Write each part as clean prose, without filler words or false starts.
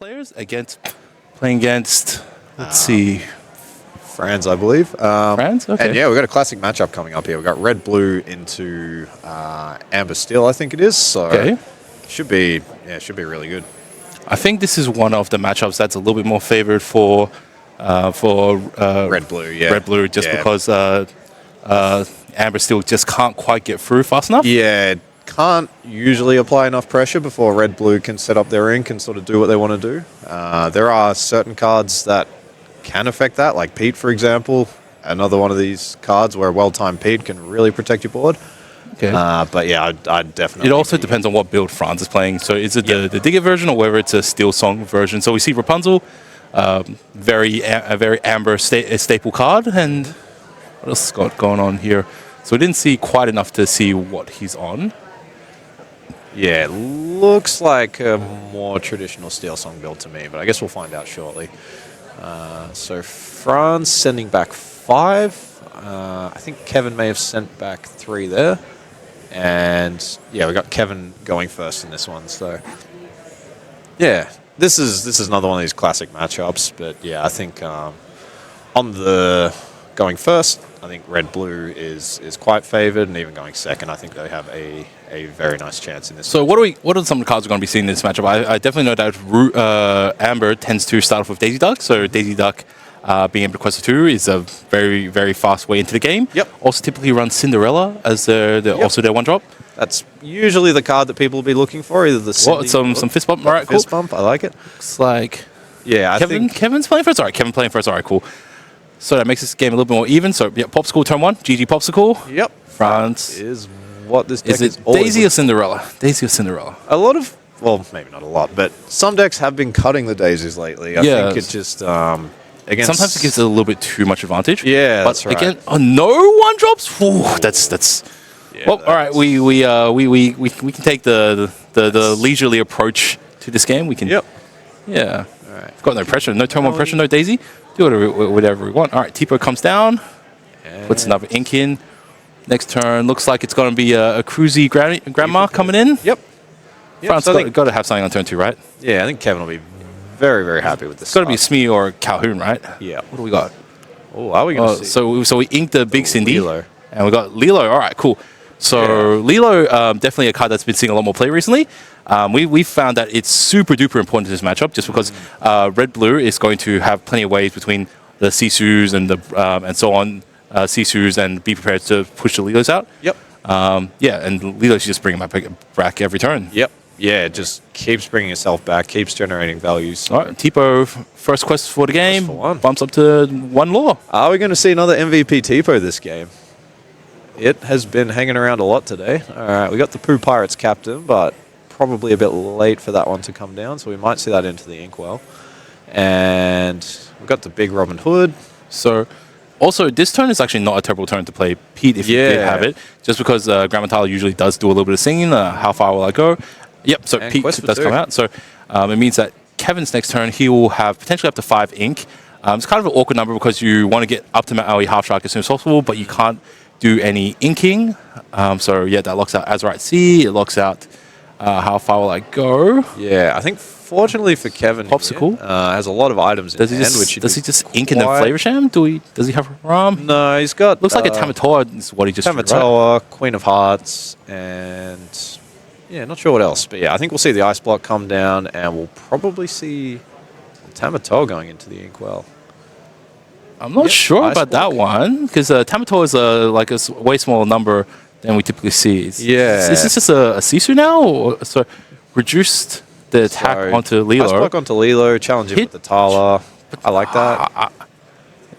players playing against, let's see, France, I believe. France? Okay. And yeah, we've got a classic matchup coming up here. We've got red-blue into amber steel, I think it is. So Okay. should be really good. I think this is one of the matchups that's a little bit more favored for Red-blue, yeah. Red-blue, just Yeah. because amber steel just can't quite get through fast enough. Yeah, can't usually apply enough pressure before red-blue can set up their ink and sort of do what they want to do. There are certain cards that can affect that, like Pete, for example. Another one of these cards where well-timed Pete can really protect your board. Okay. But yeah, I'd definitely... It also depends on what build Franz is playing. So is it the Digger version or whether it's a Steel Song version? So we see Rapunzel, a very amber staple card. And what else has got going on here? So we didn't see quite enough to see what he's on. Yeah, it looks like a more traditional Steel Song build to me, but I guess we'll find out shortly. So France sending back 5. I think Kevin may have sent back 3 there. And yeah, we got Kevin going first in this one. So yeah, this is another one of these classic matchups. But yeah, I think on the going first, I think red-blue is quite favoured, and even going second, I think they have a very nice chance in this. So what are some of the cards we're going to be seeing in this matchup? I definitely know that amber tends to start off with Daisy Duck. So Daisy Duck being able to quest a 2 is a very, very fast way into the game. Yep. Also typically run Cinderella as also their 1-drop. That's usually the card that people will be looking for, either the Cindy some fist bump. All right, cool. Fist bump, I like it. Looks like Yeah, Kevin's playing first. All right, Kevin playing first. All right, cool. So that makes this game a little bit more even. So yeah, Popsicle turn 1. GG Popsicle. Yep. France. That is what this deck Is it always Daisy or Cinderella? Daisy or Cinderella? a lot of, well, maybe not a lot, but some decks have been cutting the daisies lately. I think it just against Sometimes it gives it a little bit too much advantage. Yeah, but that's right. again, no 1-drops. Ooh, that's. Yeah, well, all right. We can take the leisurely approach to this game. We can. Yep. Yeah. All right. Got no pressure. No turn 1 pressure. No Daisy. Do whatever we want. All right. Tipo comes down. Puts another ink in. Next turn looks like it's going to be a cruisy grandma coming in. Yep. France so got to have something on turn 2, right? Yeah, I think Kevin will be very, very happy with this. It's got to be a Smee or a Calhoun, right? Yeah. What do we got? Oh, are we going to see? So we inked the big Cindy. Lilo. And we got Lilo. All right, cool. So Lilo, definitely a card that's been seeing a lot more play recently. We found that it's super duper important to this matchup, just because red-blue is going to have plenty of ways between the Sisus and the and so on, Sisus, and be prepared to push the Lilos out. Yep. Yeah, and Lilo should just bring him back every turn. Yep. Yeah, it just keeps bringing itself back, keeps generating values. All right, Tipo, first quest for the game, for 1. bumps up to 1 lore. Are we going to see another MVP Tipo this game? It has been hanging around a lot today. All right, we got the Pooh Pirates captain, but probably a bit late for that one to come down, so we might see that into the inkwell. And we've got the big Robin Hood. So, also, this turn is actually not a terrible turn to play Pete if you did have it, just because Grandma Tyler usually does do a little bit of singing. How far will I go? Yep, so And Pete quest for does 2. come out. So it means that Kevin's next turn, he will have potentially up to 5 ink. It's kind of an awkward number because you want to get up to Maui Half Shark as soon as possible, but you can't do any inking. So yeah, that locks out Azurite Sea. It locks out How Far Will I Go? Yeah, I think fortunately for Kevin, Popsicle has a lot of items in hand. Does he just ink in the Flavor Sham? Does he have Ram? No, he's got... Looks like a Tamatoa is what he just drew, right? Tamatoa, Queen of Hearts, and... Yeah, not sure what else. But yeah, I think we'll see the Ice Block come down, and we'll probably see Tamatoa going into the inkwell. I'm not sure Ice about Block. that one, because Tamatoa is like a way smaller number than we typically see. Is this just a Sisu now? Or, so reduced the attack onto Lilo. Ice Block onto Lilo, challenge him with the Tala. I like that.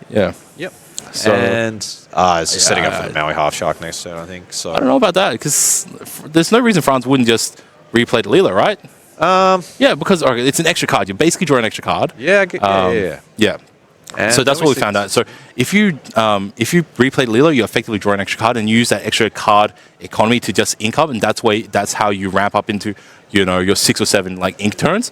Yeah. Yep. So, and it's just setting up for the Maui Half Shark next turn, I think. So I don't know about that, because there's no reason Franz wouldn't just replay the Lilo, right? Yeah, because it's an extra card. You basically draw an extra card. Yeah. Yeah. And so that's what we found out. So if you replay Lilo, you effectively draw an extra card and use that extra card economy to just ink up, and that's how you ramp up into your 6 or 7 like ink turns.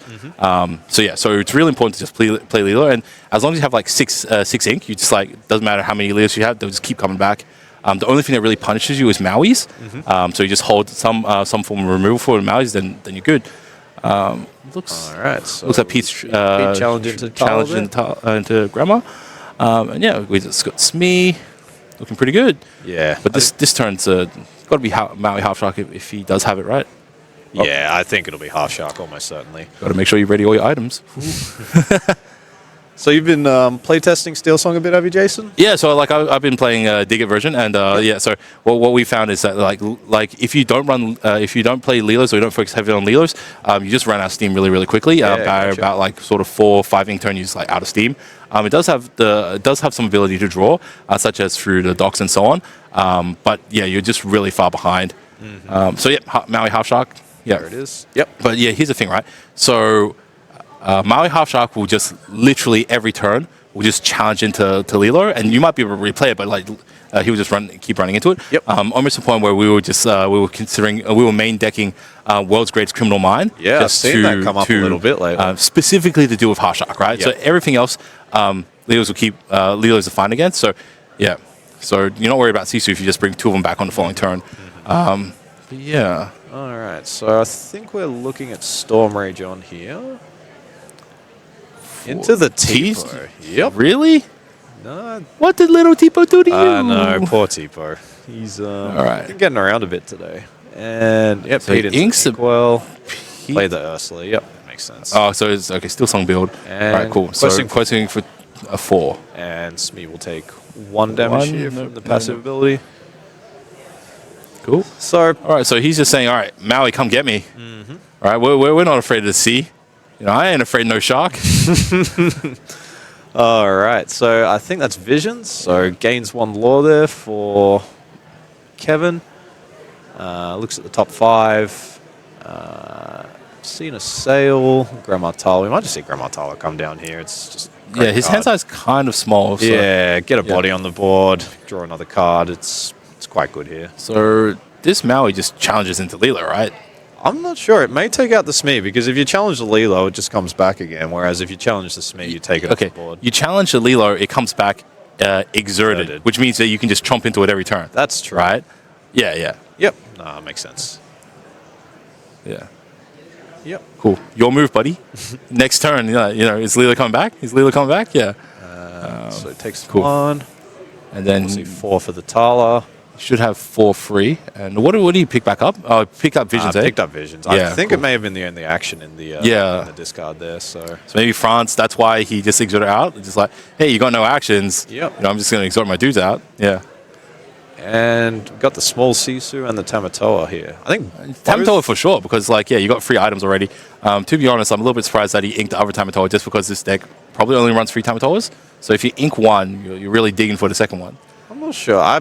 So it's really important to just play Lilo, and as long as you have like six ink, you just like doesn't matter how many Lilos you have, they'll just keep coming back. The only thing that really punishes you is Maui's. So you just hold some form of removal for the Maui's, then you're good. Looks All right. So looks like Pete's challenge into grammar. And yeah, we just got Smee looking pretty good. Yeah. But this turn's got to be Maui half shark if he does have it right. Yeah, I think it'll be half shark almost certainly. Got to make sure you ready all your items. So you've been playtesting Steel Song a bit, have you, Jason? Yeah, so like I've been playing Dig It version, and yeah, so what we found is that like if you don't play Lilos or you don't focus heavily on Lilos, you just run out of steam really quickly. By gotcha. about like sort of 4 or 5 ink turn, you're just like out of steam. It does have some ability to draw, such as through the docks and so on. But yeah, you're just really far behind. So yeah, Maui half shark. Yeah, There it is. Yep. But yeah, here's the thing, right? So Maui half shark will just literally every turn will just challenge into Lilo, and you might be able to replay it, but like he would just keep running into it. Yep. Almost to the point where we were main decking World's Greatest Criminal Mind. Yeah, I've seen that come up a little bit lately. Specifically to do with half shark, right? Yep. So everything else, Lilos will keep Lilos are fine against. So yeah, so you're not worried about Sisu if you just bring 2 of them back on the following turn. But yeah. All right. So I think we're looking at Storm Rage on here. Into the Tease? Tipo. Yep. Really? No. What did little Tipo do to you? No, poor Tipo. He's right. been getting around a bit today. And yep, So Pete into inks a- Inkwell. Play the Ursula. Yep, that makes sense. Oh, so it's okay. Still song build. And All right, cool. So questing for a 4. And Smee will take 1 damage here from the passive no. ability. Cool. So All right, so he's just saying, all right, Maui, come get me. All right, we're not afraid of the sea. You know, I ain't afraid of no shark. all right, so I think that's Visions. So gains 1 lore there for Kevin. Looks at the top 5. Seen a sail. Grammatala. We might just see Grammatala come down here. It's just Yeah, his hand size is kind of small. So, yeah, get a body on the board. Draw another card. It's quite good here. So this Maui just challenges into Lilo, right? I'm not sure. It may take out the Smee because if you challenge the Lilo, it just comes back again. Whereas if you challenge the Smee, you take it off the board. You challenge the Lilo, it comes back exerted, Exerted. which means that you can just chomp into it every turn. That's true. Right? Yeah. Yep. No, that makes sense. Yeah. Yep. Cool. Your move, buddy. Next turn, you know, is Lilo coming back? Yeah. So it takes cool. 1. And then We'll see 4 for the Tala. should have 4 free. And what do you pick back up? Oh, pick up Visions, eh? Picked up Visions. Yeah, I think cool. it may have been the only action in the, in the discard there. So So maybe France, that's why he just exerted out. Just like, hey, you got no actions. Yep. You know, I'm just going to exert my dudes out. Yeah. And we've got the small Sisu and the Tamatoa here. I think Tamatoa for sure, because like, yeah, you got 3 items already. To be honest, I'm a little bit surprised that he inked the other Tamatoa just because this deck probably only runs 3 Tamatoas. So if you ink 1, you're really digging for the second one. I'm not sure. I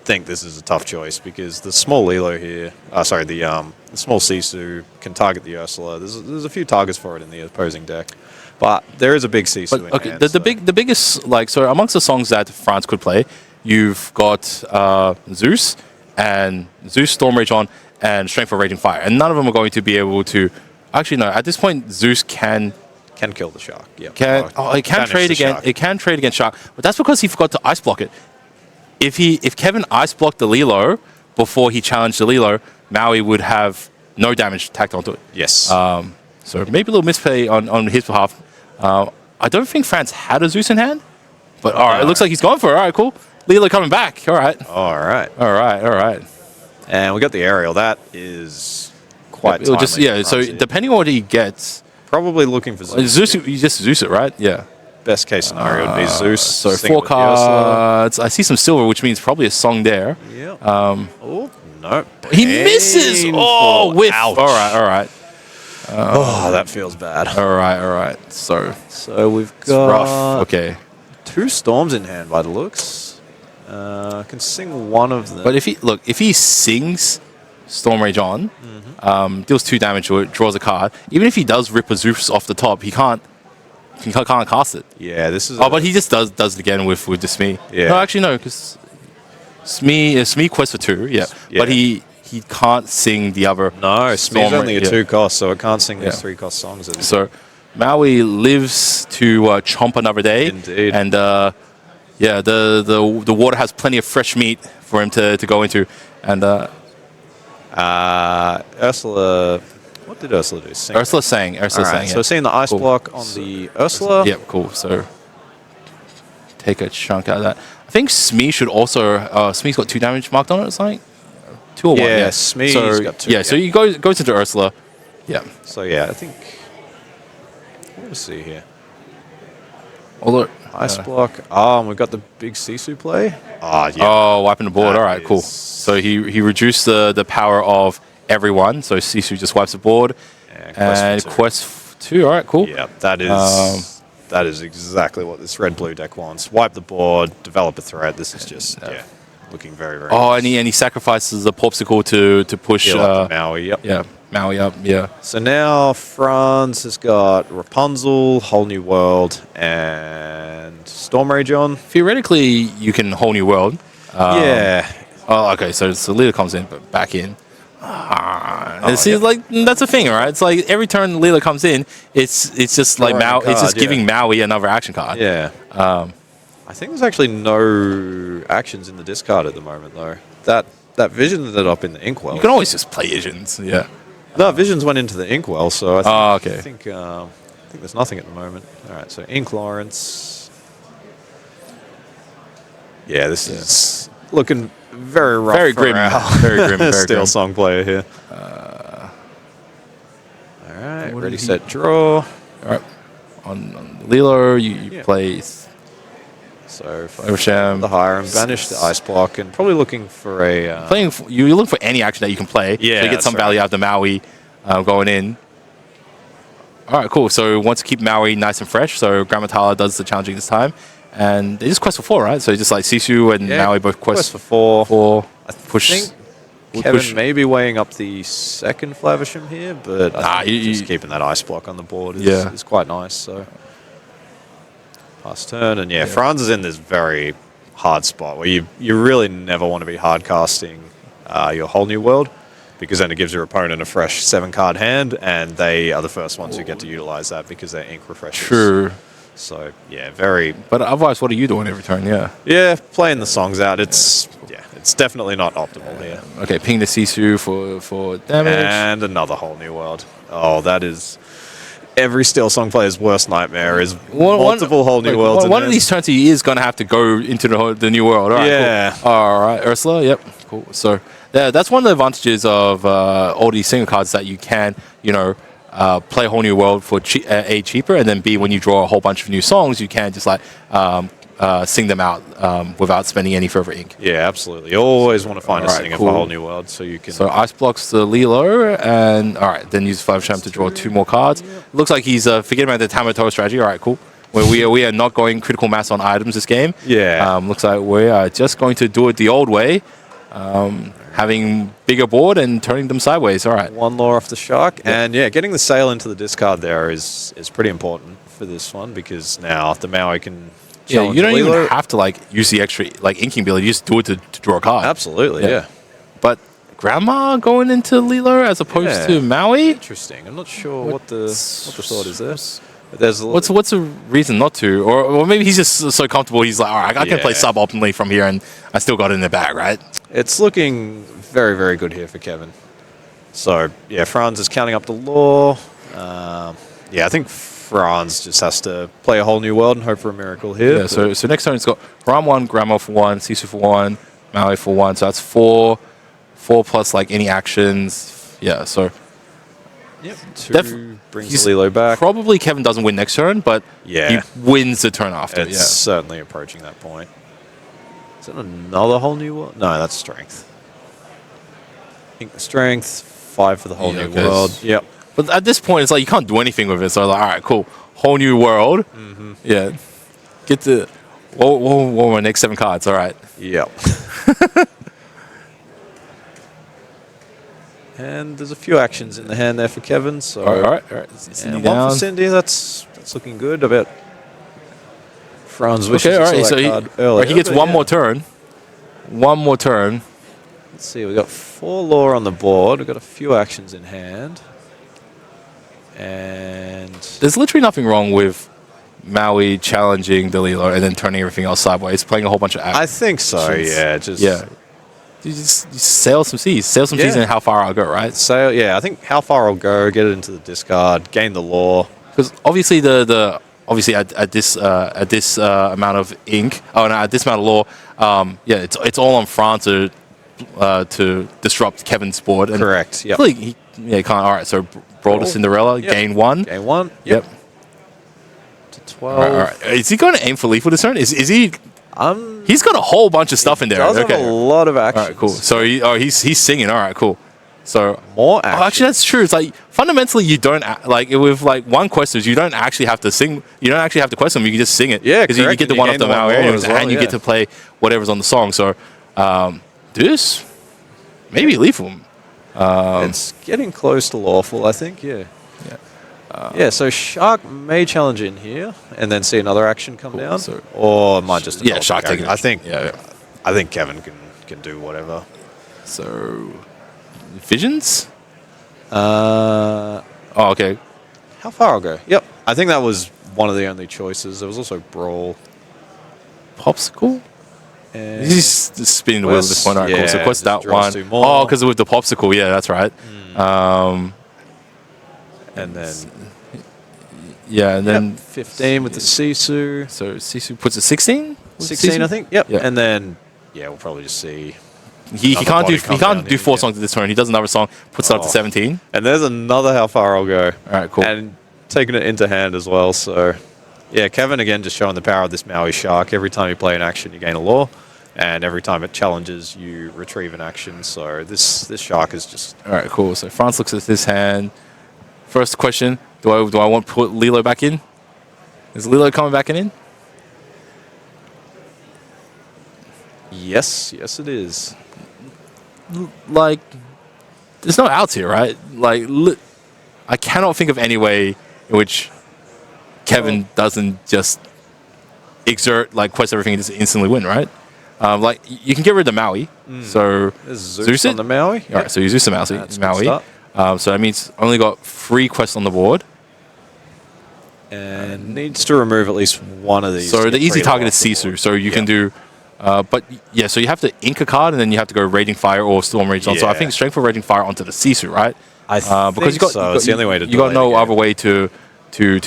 think this is a tough choice because the small Lilo here, the small Sisu can target the Ursula. There's a few targets for it in the opposing deck, but there is a big Sisu in Okay, hand. the biggest, like, so amongst the songs that France could play, you've got Zeus and Zeus, Storm Rage on, and Strength of Raging Fire, and none of them are going to be able to. Actually, no. At this point, Zeus can kill the shark. Yeah, it can trade against. It can trade against shark, but that's because he forgot to ice block it. If Kevin ice blocked the Lilo before he challenged the Lilo, Maui would have no damage tacked onto it. Yes. So maybe a little misplay on his behalf. I don't think France had a Zeus in hand, but all right, it looks like he's going for it. All right, cool. Lilo coming back. All right. All right. And we got the aerial. That is quite. It'll just timely for So France here. depending on what he gets, probably looking for Zeus. Zeus. You just Zeus it, right? Yeah. Best case scenario would be Zeus. So sing 4 with the Ursula. cards. I see some silver, which means probably a song there. Yeah. Oh no. He misses. Oh, whiff. Ouch. All right. Oh, that feels bad. All right. So we've it's rough. got Okay. 2 storms in hand by the looks. Can sing one of them. But if he sings Storm Rage on, deals 2 damage to it, draws a card. Even if he does rip a Zeus off the top, he can't cast it. Yeah, this is. But he just does it again with the Smee. Yeah. No, actually no, because Smee quests for 2. Yeah. Yeah. But he can't sing the other. No, Smee's Storm only a Rage, 2 cost, so it can't sing these Yeah. 3 cost songs. So Maui lives to chomp another day. Indeed. And the water has plenty of fresh meat for him to go into. And Ursula, what What did Ursula do? Sing. Ursula sang. Ursula All sang. right, Yeah. so seeing the ice Cool. block on the Ursula. Yep, cool. So take a chunk out of that. I think Smee should also. Smee's got 2 damage marked on it. It's like 2 or 1. Yeah, Smee's so, got 2. Yeah, so he goes into Ursula. Yeah. So yeah, I think. Let's see here. Although Ice block. And we've got the big Sisu play. Yeah. Oh, wiping the board. That All right, cool. is- So he reduced the power of everyone. So Sisu just wipes the board. Yeah, And for 2. quest 2. All right, cool. Yeah, that is exactly what this red-blue deck wants. Wipe the board, develop a threat. This is just looking very, very. Oh, nice. and he sacrifices the popsicle to push. Heal up to Maui. Yep. Yeah, Maui up. Yeah. So now Franz has got Rapunzel, Whole New World, and Storm Rage on. Theoretically, you can whole new world. Yeah. Oh, okay. So Leela comes in, but back in. See, like that's the thing, right? It's like every turn Leela comes in, it's just like Drawing a It's just card, giving Maui another action card. Yeah. I think there's actually no actions in the discard at the moment, though. That Vision ended up in the Inkwell. You can always just play Visions. Yeah. No, Visions went into the Inkwell, so I think, okay. I think there's nothing at the moment. All right, so Ink Lawrence. Yeah, this is looking very rough. Very for grim. our Very grim. Very Steel grim. Song player here. All right, ready, set, draw. All right. On Leela, you play. So Oversham. the higher and banish the ice block, and probably looking for a You look for any action that you can play. Yeah, So you get that's some value out of the Maui going in. All right, cool. So wants to keep Maui nice and fresh. So Grammatala does the challenging this time. And they just quest for 4, right? So just like Sisu and Maui both quest for 4. 4. I Push. think Kevin may be weighing up the second Flaversham here, but I think you- just keeping that ice block on the board is quite nice. So pass turn, and Franz is in this very hard spot where you really never want to be hard casting your Whole New World, because then it gives your opponent a fresh 7-card hand, and they are the first ones who get to utilize that because they're ink refreshers. Sure. So very. But otherwise, what are you doing every turn? Yeah. Yeah, playing the songs out. It's definitely not optimal here. Okay, ping the Sisu for damage. And another Whole New World. Oh, that is every Steel Song player's worst nightmare is multiple Whole New Worlds. One of these turns he is going to have to go into the new world. All right, Yeah. Cool. All right, Ursula. Yep. Cool. So yeah, that's one of the advantages of all these single cards, that you can, play a whole new world for A, cheaper, and then B, when you draw a whole bunch of new songs, you can just like sing them out without spending any further ink. Yeah, absolutely. You always want to find a Alright, singer cool. for a Whole New World, so you can. So ice blocks the Lilo, and all right, then use Flaversham to draw 2 more cards. Looks like he's forgetting about the Tamato strategy. All right, cool. Where we are not going critical mass on items this game. Yeah. Looks like we are just going to do it the old way. Having bigger board and turning them sideways. All right. 1 lore off the shark, and getting the sail into the discard there is pretty important for this one, because now the Maui can. Yeah, you don't challenge even Lilo. have to use the extra inking ability. You just do it to draw a card. Absolutely, yeah. But Grandma going into Lilo as opposed to Maui. Interesting. I'm not sure what the thought is there. But there's What's the reason not to? Or maybe he's just so comfortable. He's like, all right, I can play suboptimally from here, and I still got it in the bag, right? It's looking very, very good here for Kevin. So, Franz is counting up the lore. I think Franz just has to play a Whole New World and hope for a miracle here. Yeah, so next turn it's got Ram 1, Grandma for 1, Sisu for 1, Maui for 1. So that's 4 plus any actions. Yeah, so Yep. 2 brings the Lilo back. probably Kevin doesn't win next turn, but he wins the turn after. It's certainly approaching that point. Is that another Whole New World? No, that's strength. I think the strength, 5 for the Whole New World. Yep. But at this point, it's like you can't do anything with it. So like, all right, cool, Whole New World. Yeah, get to what are my next 7 cards? All right. Yep. And there's a few actions in the hand there for Kevin. So All right. Cindy and down. 1 for Cindy. That's looking good. I bet Franz wishes Okay, all he right. saw So that he, card earlier. he gets but one more turn. One more turn. Let's see. We've got 4 lore on the board. We've got a few actions in hand. And There's literally nothing wrong with Maui challenging the Lilo and then turning everything else sideways, playing a whole bunch of actions. I think so. Yeah. you just sail some seas. Sail some seas Yeah. and how far I'll go, right? So yeah, I think how far I'll go, get it into the discard, gain the lore. Because obviously obviously at this amount of ink, at this amount of lore, it's all on France to disrupt Kevin's board. And Correct. Yep. clearly he can't. All right, so Brawl to Cinderella, Yep. gain 1. Gain 1. Yep. To 12. All right. Is he going to aim for lethal this turn? Is he? He's got a whole bunch of stuff in there. Does have a lot of action. All right, cool. So he's singing. All right, cool. So More action. Oh, actually, that's true. It's like fundamentally, you don't like with like one questers, you don't actually have to sing. You don't actually have to quest them. You can just sing it. Yeah, because you correct. get the And one you off the gain the one Maui more as well, and you yeah. get to play whatever's on the song. So this maybe lethal. It's getting close to lawful, I think. Yeah. Yeah. So Shark may challenge in here and then see another action come down, so- or it might just Shark taking. I think. Yeah. I think Kevin can do whatever. So visions. Uh, Oh, okay. how far I'll go? Yep. I think that was one of the only choices. There was also Brawl. Popsicle. And He's just spinning the wheel at this point. All right, cool. So Yeah, quest just that draws one. 2 more. Oh, because with the popsicle. Yeah, that's right. and then Yeah, and then 15 with the Sisu. so Sisu puts it 16. 16, I think. Yep. Yeah. And then we'll probably just see. He Another can't do body come down do in, 4 yeah. songs at this turn. He does another song, puts it up to Oh. 17. And there's another how far I'll go. All right, cool. And taking it into hand as well. So, yeah, Kevin again just showing the power of this Maui Shark. Every time you play an action, you gain a lore, and every time it challenges, you retrieve an action. So this Shark is just All right, cool. So France looks at this hand. First question: Do I want to put Lilo back in? Is Lilo coming back in? yes, it is. Like, there's no outs here, right? Like, I cannot think of any way in which Kevin doesn't just exert, like, quest everything and just instantly win, right? Like, you can get rid of Maui. So, There's Zeus it? on the Maui. All right, so you Zeus the Maui. That's a good So that means only got 3 quests on the board. And needs to remove at least one of these. So to the get easy 3 target off is the Sisu. board. So you can do, but yeah, so you have to ink a card and then you have to go Raging Fire or Storm Rage on. So I Yeah. think Strength for Raging Fire onto the Sisu, right? I think because you got, so. It's the only way to you got delay no the game. other way to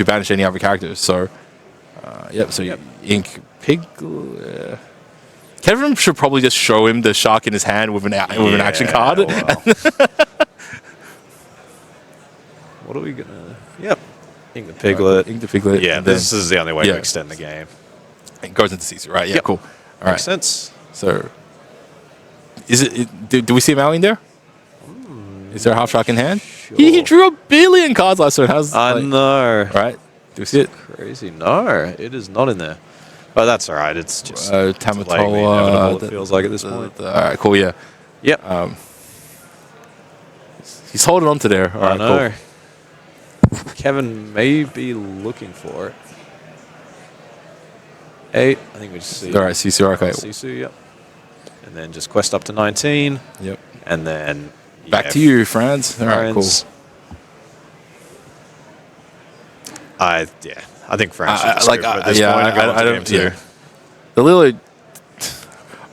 banish any other characters. So so you ink Pig. Kevin should probably just show him the shark in his hand with an action card. Well. What are we gonna? Yep. Ink the Piglet. Ink the Piglet. Yeah, and then this is the only way yeah. to extend the game. it goes into Sisu, right? Yeah, Yep. cool. All right. Makes sense. So, is it? Do we see Maui in there? Is there a half shark in hand? Sure. He drew 1 billion cards last turn. How's I like, know. right? Do we see it? Crazy. No, it is not in there. But that's all right. It's just delaying the Tamatoa. inevitable, it feels like at this point. All right, cool. Yeah, Yep. he's holding on to there. All I right, know. cool. Kevin may be looking for it. 8. I think we just see. All right, Sisu. Okay. Sisu, yep. And then just quest up to 19. Yep. And then Back to you, friends. All right, cool. Friends. I think France should just Like, go for it at this point and go on to game 2. Yeah. The Lilo.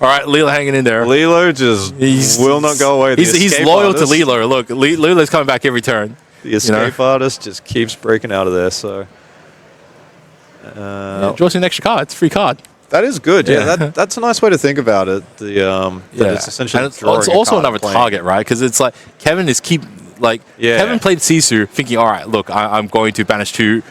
All right, Lilo hanging in there. Lilo just will not go away. The He's escape loyal artist- to Lilo. Look, Lilo's coming back every turn. The escape artist just keeps breaking out of there. So Draws you an extra card. It's a free card. that is good. Yeah, Yeah. that's a nice way to think about it. That it's essentially and it's drawing a also card another and playing. target, right? Because it's like Kevin is Kevin played Sisu thinking, all right, look, I'm going to banish two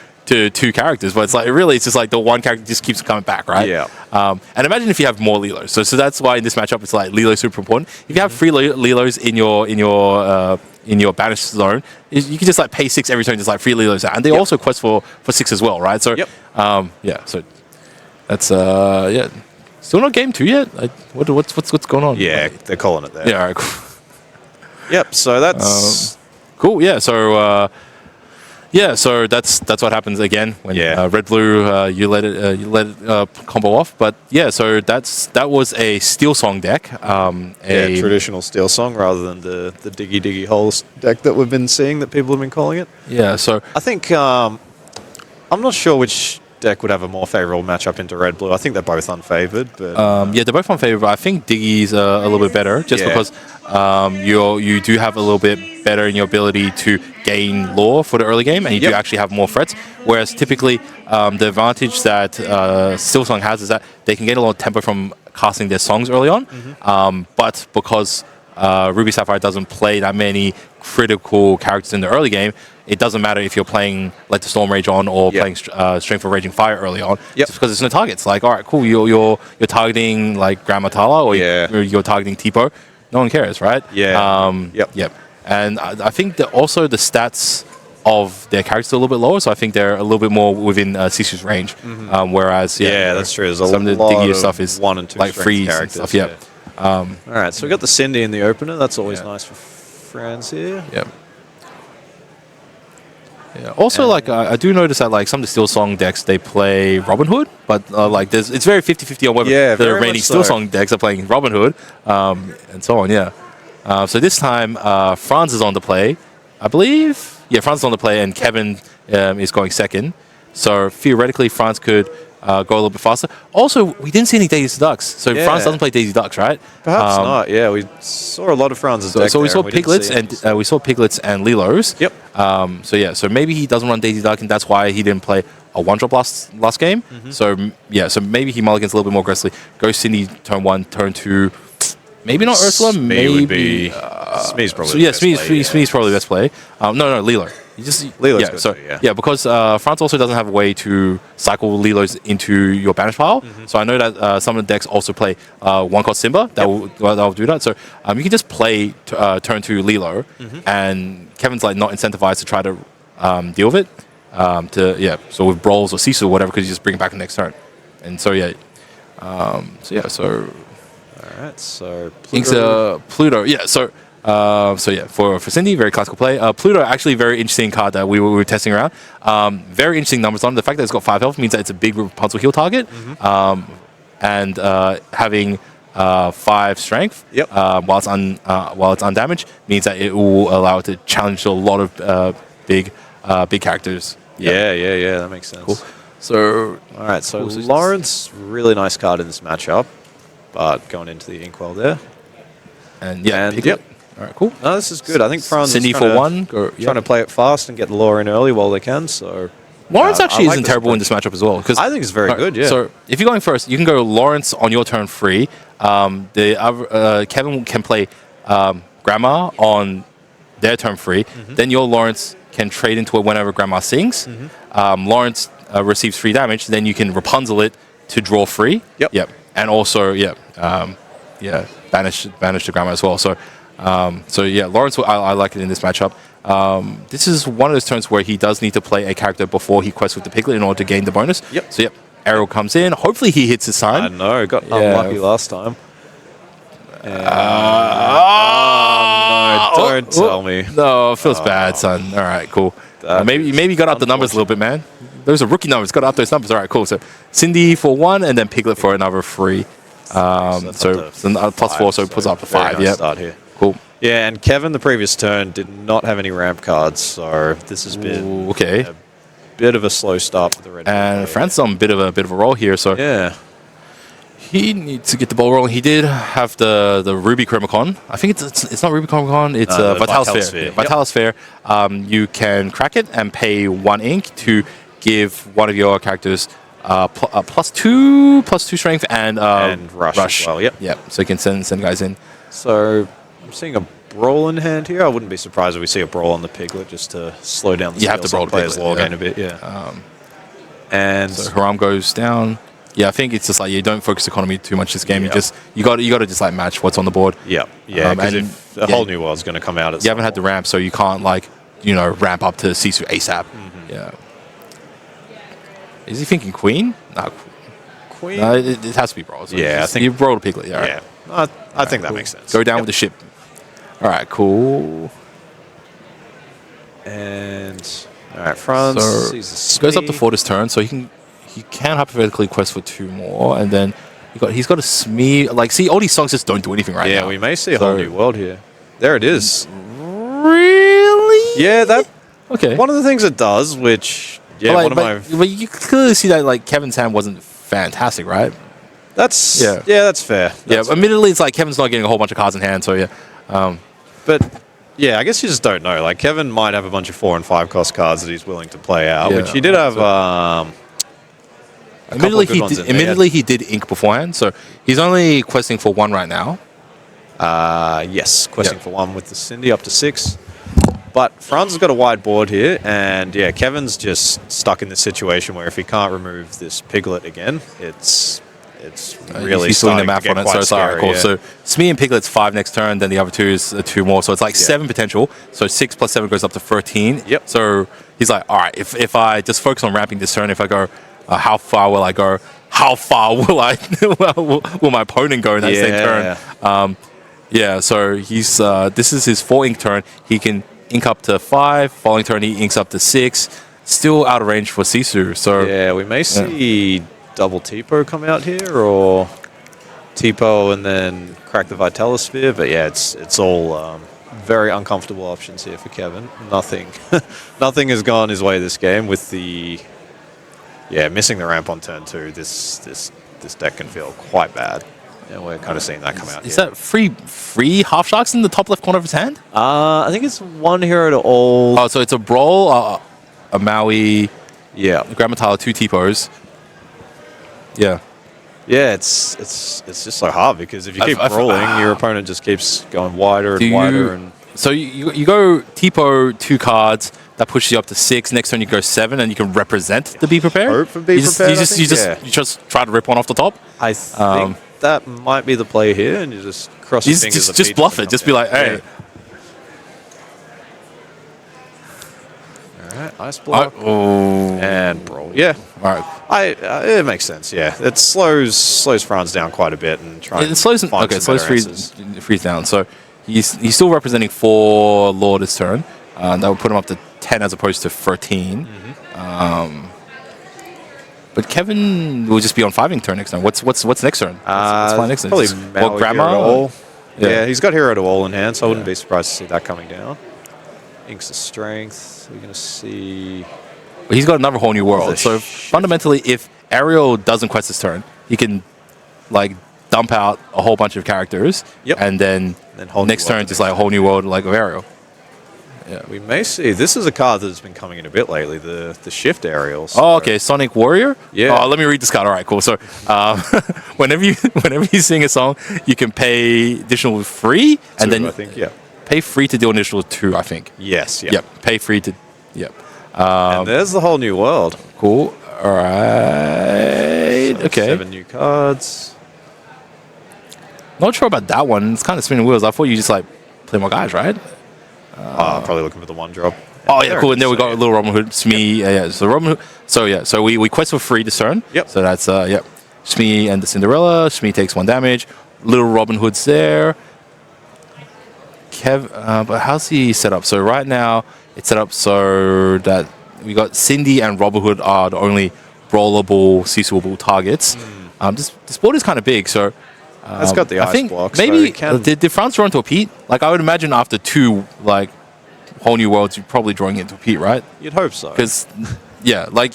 characters, but it's like really it's just like the one character just keeps coming back, right? Yeah. And imagine if you have more Lilos. So that's why in this matchup it's like Lilo's super important. If you have 3 Lilos in your banish zone, you can just like pay 6 every turn, just like 3 Lilos out, and they also quest for 6 as well, right? So so that's still not game 2 yet. What's going on? Yeah, they're calling it there. Yeah. All right, cool. Yep. So that's Cool. Yeah. So that's what happens again when red blue you let it combo off. But yeah, so that was a steel song deck. A traditional steel song rather than the diggy diggy holes deck that we've been seeing that people have been calling it. Yeah. So I think I'm not sure which deck would have a more favorable matchup into red-blue. I think they're both unfavored, but yeah, they're both unfavorable. I think Diggy's a little bit better, just because you do have a little bit better in your ability to gain lore for the early game, and you do actually have more threats. Whereas typically, the advantage that Silsong has is that they can get a lot of tempo from casting their songs early on, but because Ruby Sapphire doesn't play that many critical characters in the early game, it doesn't matter if you're playing Let the Storm Rage on or playing Strength of Raging Fire early on, just because there's no targets. Like, all right, cool, you're targeting like Grandma Tala or you're targeting Tipo. No one cares, right? Yep. And I think that also the stats of their characters are a little bit lower, so I think they're a little bit more within Sisu's range. Whereas, that's true. There's some of the Diggy stuff is 1 and 2 like freeze and stuff. All right, so we got the Cindy in the opener. That's always nice for Franz here. Also, like I do notice that like some of the Steel Song decks they play Robin Hood, but like it's very 50-50 on whether the reigning Steel Song decks are playing Robin Hood, and so on. So this time Franz is on the play, I believe. Yeah, Franz is on the play, and Kevin is going second. So theoretically, Franz could go a little bit faster. Also, we didn't see any Daisy Ducks, so Franz doesn't play Daisy Ducks, right? Perhaps not. Yeah, we saw a lot of Franz's deck. So we saw Piglets and we saw Piglets and Lilos. So maybe he doesn't run Daisy Duck, and that's why he didn't play a one-drop last game. So maybe he mulligans a little bit more aggressively. Goes Cindy turn 1, turn 2. Maybe not Ursula. Maybe Smee's probably. Smee's probably the best play. No, Lilo. Lilo's good, because France also doesn't have a way to cycle Lilos into your banish pile. So I know that some of the decks also play one-cost Simba that will do that. So you can just play turn 2 Lilo, and Kevin's like not incentivized to try to deal with it. So with Brawls or Sisu or whatever, because you just bring it back the next turn. And so all right, so Pluto. For Cindy, very classical play. Pluto, actually, very interesting card that we were testing around. Very interesting numbers on it. The fact that it's got 5 health means that it's a big Rapunzel heal target, and having 5 strength, while it's undamaged, means that it will allow it to challenge a lot of big characters. That makes sense. Cool. So, all right, so Lawrence, really nice card in this matchup, but going into the Inkwell there. And all right, cool. No, this is good. I think Franz Cindy is for 1. Trying to play it fast and get the lore in early while they can. So Lawrence actually isn't terrible in this matchup as well. I think it's very good, So if you're going first, you can go Lawrence on your turn free. Kevin can play Grandma on their turn free. Then your Lawrence can trade into it whenever Grandma sings. Lawrence receives free damage. Then you can Rapunzel it to draw free. And also, banish the Grandma as well. So Lawrence, I like it in this matchup. This is one of those turns where he does need to play a character before he quests with the Piglet in order to gain the bonus. So Arrow comes in. Hopefully he hits his time. I know, got unlucky last time. Don't tell me. No, it feels bad, son. All right, cool. Maybe you got up the numbers a little bit, man. Those are rookie numbers. Got up those numbers. All right, cool. So Cindy for 1, and then Piglet for another 3. So plus 4, so it puts up to 5. Nice start here. Cool. Yeah, and Kevin the previous turn did not have any ramp cards, so this has been a bit of a slow start for the red. And Fran's on a bit of a roll here, so he needs to get the ball rolling. He did have the Ruby Chromacon. I think it's not Ruby Chromacon. It's Vitalosphere. Vitalosphere. You can crack it and pay 1 ink to give one of your characters plus 2 strength and rush as well. So you can send guys in. So I'm seeing a brawl in hand here. I wouldn't be surprised if we see a brawl on the Piglet just to slow down the have to brawl the player's lore gain a bit. And so Haram goes down. I think it's just like you don't focus economy too much this game. You got to just like match what's on the board. Because if a whole new world's going to come out, you haven't had the ramp, so you can't ramp up to Sisu ASAP. Is he thinking Queen? No, Queen. No, it has to be Brawl. So I think you brawled a Piglet. I think that makes sense. Go down with the ship. All right, cool. And all right, Franz goes up to 4 this turn, so he can hypothetically quest for 2 more, and then he's got a Smee. Like, see, all these songs just don't do anything right now. Yeah, we may see a whole new world here. There it is. Really? Yeah, that. Okay. One of the things it does, which Yeah, but, one of my... but you clearly see that like Kevin's hand wasn't fantastic, right? That's... Yeah. Yeah, that's fair. That's yeah, admittedly, it's like Kevin's not getting a whole bunch of cards in hand, so yeah. But yeah, I guess you just don't know. Like Kevin might have a bunch of 4 and 5 cost cards that he's willing to play out, Yeah. which he did have. Admittedly, he did ink beforehand, so he's only questing for 1 right now. Yes, questing for 1 with the Cindy up to 6. But Franz has got a wide board here, and yeah, Kevin's just stuck in this situation where if he can't remove this Piglet again, it's really he's doing the starting math to get on it, quite so it's all right, scary, cool. yeah. So Smee and Piglet's 5 next turn, then the other 2 is 2 more, so it's like 7 potential. So 6 plus 7 goes up to 13. Yep. So he's like, all right, if I just focus on ramping this turn, if I go, how far will I go? How far will I will my opponent go in that same turn? Yeah. So he's this is his 4 ink turn. He can ink up to 5. Following turn, he inks up to 6. Still out of range for Sisu. So yeah, we may see double Tipo come out here, or Tipo and then crack the Vitalosphere. But yeah, it's all very uncomfortable options here for Kevin. Nothing has gone his way this game with the missing the ramp on turn 2. This deck can feel quite bad. And we're kind of seeing that come out. Is that free half sharks in the top left corner of his hand? I think it's 1 hero to all. Oh, so it's a Brawl, a Maui, Yeah. Grammatile, 2 Tipos. Yeah. Yeah, it's just so hard because if you keep rolling, your opponent just keeps going wider and wider. And so you go Tipo 2 cards, that pushes you up to 6. Next turn you go 7, and you can represent the Be Prepared. Hope for Be Prepared. You just try to rip one off the top. I think that might be the play here, and you just cross your fingers. Just bluff it. Just be like, hey. All right, ice block and brawl. Yeah, all right. It makes sense. Yeah, it slows Franz down quite a bit and tries. It slows freeze down. So he's still representing 4 Lord this turn. That would put him up to 10 as opposed to 13. But Kevin will just be on 5 ink turn next turn. What's next turn? What's my next turn? Probably grammar. Yeah, he's got hero to all in hand, so I wouldn't be surprised to see that coming down. Inks of Strength. We're going to see... But he's got another whole new world. So fundamentally, if Ariel doesn't quest this turn, he can like dump out a whole bunch of characters, and then next turn just like a whole new world like of Ariel. Yeah, we may see. This is a card that's been coming in a bit lately. The Shift Aerials. Oh, okay. Sonic Warrior. Yeah. Oh, let me read this card. All right, cool. So, whenever you sing a song, you can pay additional free, and then I think pay free to do an additional 2. I think. Yes. Yeah. Yep. Pay free to. Yep. And there's the whole new world. Cool. All right. So okay. 7 new cards. Not sure about that one. It's kind of spinning wheels. I thought you just like play more guys, right? Probably looking for the 1-drop. Oh yeah, cool. And then we got a little Robin Hood, Smee. Yeah. So Robin Hood. So we quest for free this turn. Yep. So that's Smee and the Cinderella. Smee takes 1 damage. Little Robin Hood's there. But how's he set up? So right now it's set up so that we got Cindy and Robin Hood are the only brawlable, seizable targets. This board is kind of big, so. It's got the ice blocks. Maybe did France run to a Pete? Like I would imagine after 2 like whole new worlds, you're probably drawing into a Pete, right? You'd hope so. Because like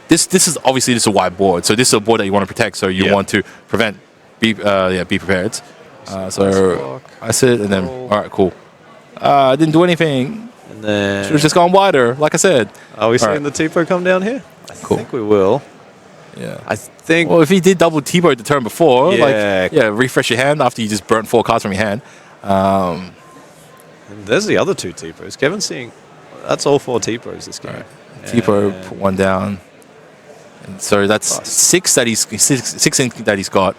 this is obviously a wide board, so this is a board that you want to protect. So you want to prevent be prepared. So I said, and then all right, cool. I didn't do anything. And then should have just gone wider, like I said. Are we seeing the Tipo come down here? I think we will. Yeah. I think. Well, if he did double T-Boat the turn before, refresh your hand after you just burnt 4 cards from your hand. And there's the other 2 Tipos. Kevin's seeing. That's all 4 Tipos this game. Right. Tipo put 1 down. And so that's 6 that six ink that he's got.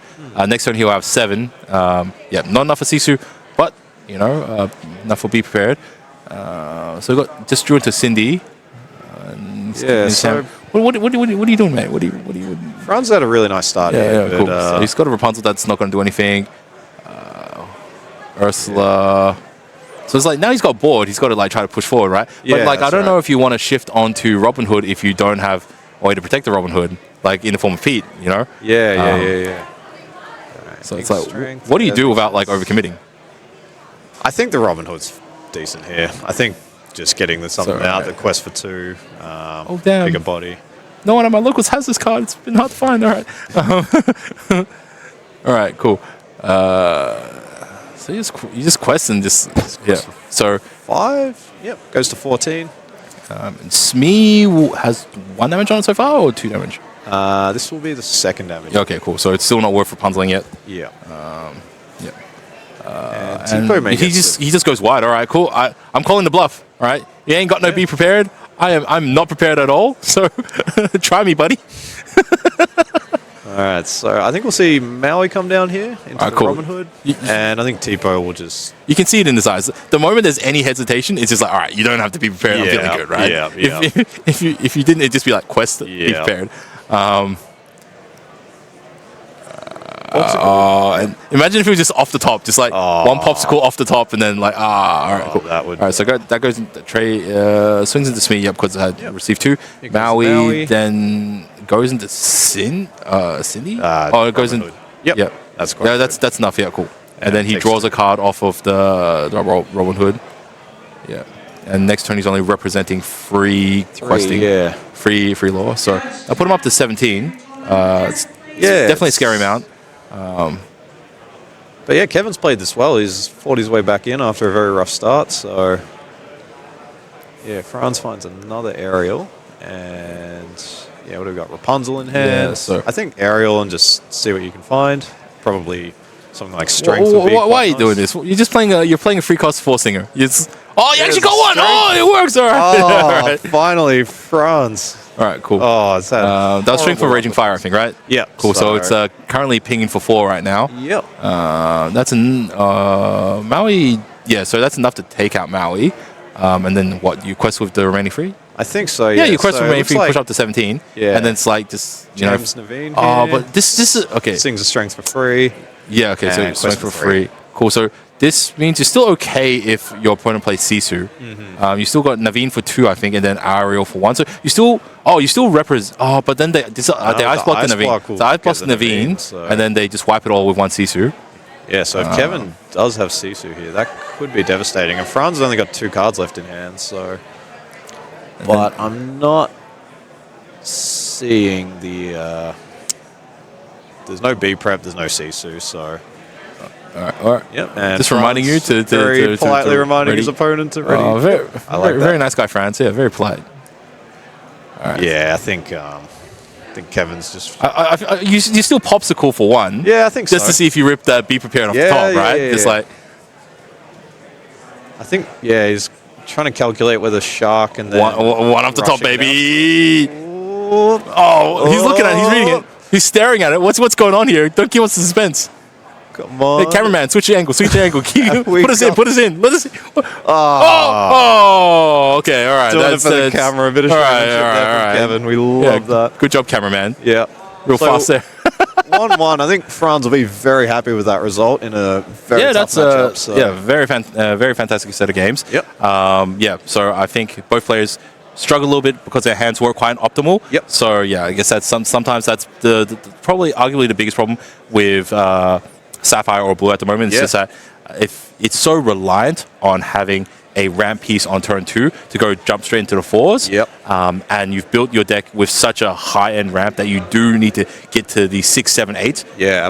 Next turn he'll have 7. Not enough for Sisu, but enough for Be Prepared. So we got just drew into Cindy. So what are you doing, mate? What do you? Franz had a really nice start here. Cool. So he's got a Rapunzel that's not going to do anything. Ursula. So it's like now he's got bored. He's got to like try to push forward, right? Yeah, but like I don't know if you want to shift onto Robin Hood if you don't have a way to protect the Robin Hood, like in the form of Pete, Yeah. So it's like, what do you do without like overcommitting? I think the Robin Hood's decent here. I think just getting something out. The quest for 2. Oh, damn. Bigger body. No one at my locals has this card. It's been hard to find. All right. All right, cool. So you just quest and just, yeah. So 5? Yep, goes to 14. and Smee has 1 damage on it so far, or 2 damage? This will be the 2nd damage. Okay, cool. So it's still not worth Rapunzeling yet. Yeah. And he just goes wide. All right, cool. I'm calling the bluff. All right, you ain't got no be prepared. I'm not prepared at all. So try me, buddy. All right, so I think we'll see Maui come down here into the cool. Robin Hood, and I think Tipo will just... You can see it in his eyes. The moment there's any hesitation, it's just like, all right, you don't have to be prepared. I'm feeling good, right? Yeah. If you didn't, it'd just be like quest, be prepared. And imagine if it was just off the top, just like one popsicle off the top, and then like all right, cool. That would. All right, so that goes into Trey, swings into Smee, because I had received 2. Maui then goes into Cindy. It goes in. Yep. That's quite yeah, that's enough. Yeah, cool. And then he draws a card off of the Robin Hood. Yeah. And next turn he's only representing free questing. Yeah. Free lore. So I put him up to 17. It's definitely a scary amount. But yeah, Kevin's played this well. He's fought his way back in after a very rough start. So yeah, Franz finds another aerial, and what do we got? Rapunzel in hand. Yeah, so I think aerial and just see what you can find. Probably something like strength. Why are you doing this? You're just playing you're playing a free cost 4 singer. You actually got one. Strength. It works. All right. All right. Finally, Franz. All right, cool. It's that. That was strength for Raging Fire, I think, right? Yeah. Cool. So it's currently pinging for 4 right now. Yep. That's Maui. Yeah, so that's enough to take out Maui. And then what? You quest with the remaining 3? I think so. Yeah, you quest with the remaining 3, push up to 17. Yeah. And then it's like just James Naveen. But this is okay. Sings a strength for free. Yeah. Okay. So strength for free. Cool. So this means you're still okay if your opponent plays Sisu. You still got Naveen for 2, I think, and then Ariel for 1. So you still represent. but then they ice block the Naveen. The ice blocks the Naveen, and then they just wipe it all with 1 Sisu. Yeah. So if Kevin does have Sisu here, that could be devastating. And Franz has only got 2 cards left in hand. So, but I'm not seeing the. There's no B prep. There's no Sisu. So. All right. Yep. And just reminding you to politely reminding his opponent to ready. Very nice guy, Franz. Yeah, very polite. All right. Yeah, I think Kevin's just. You still popsicle for 1. Yeah, I think just to see if you rip that be prepared off the top, right? Yeah, just like. I think he's trying to calculate whether shark and then one off the top, baby. He's looking at it. He's reading it. He's staring at it. What's going on here? Don't give us suspense. Come on. Hey, cameraman, switch your angle. Put us in. Let us see. Okay, all right. Doing it for the camera. A bit of showmanship Kevin. We love that. Good job, cameraman. Yeah. Real fast there. 1-1. I think Franz will be very happy with that result in a very tough matchup. So. Very fantastic set of games. Yep. So I think both players struggle a little bit because their hands weren't quite optimal. Yep. So I guess that's sometimes that's the probably arguably the biggest problem with Sapphire or Blue at the moment. It's just that if it's so reliant on having a ramp piece on turn 2 to go jump straight into the 4s. Yep. And you've built your deck with such a high-end ramp that you do need to get to the 6, 7, 8. Yeah.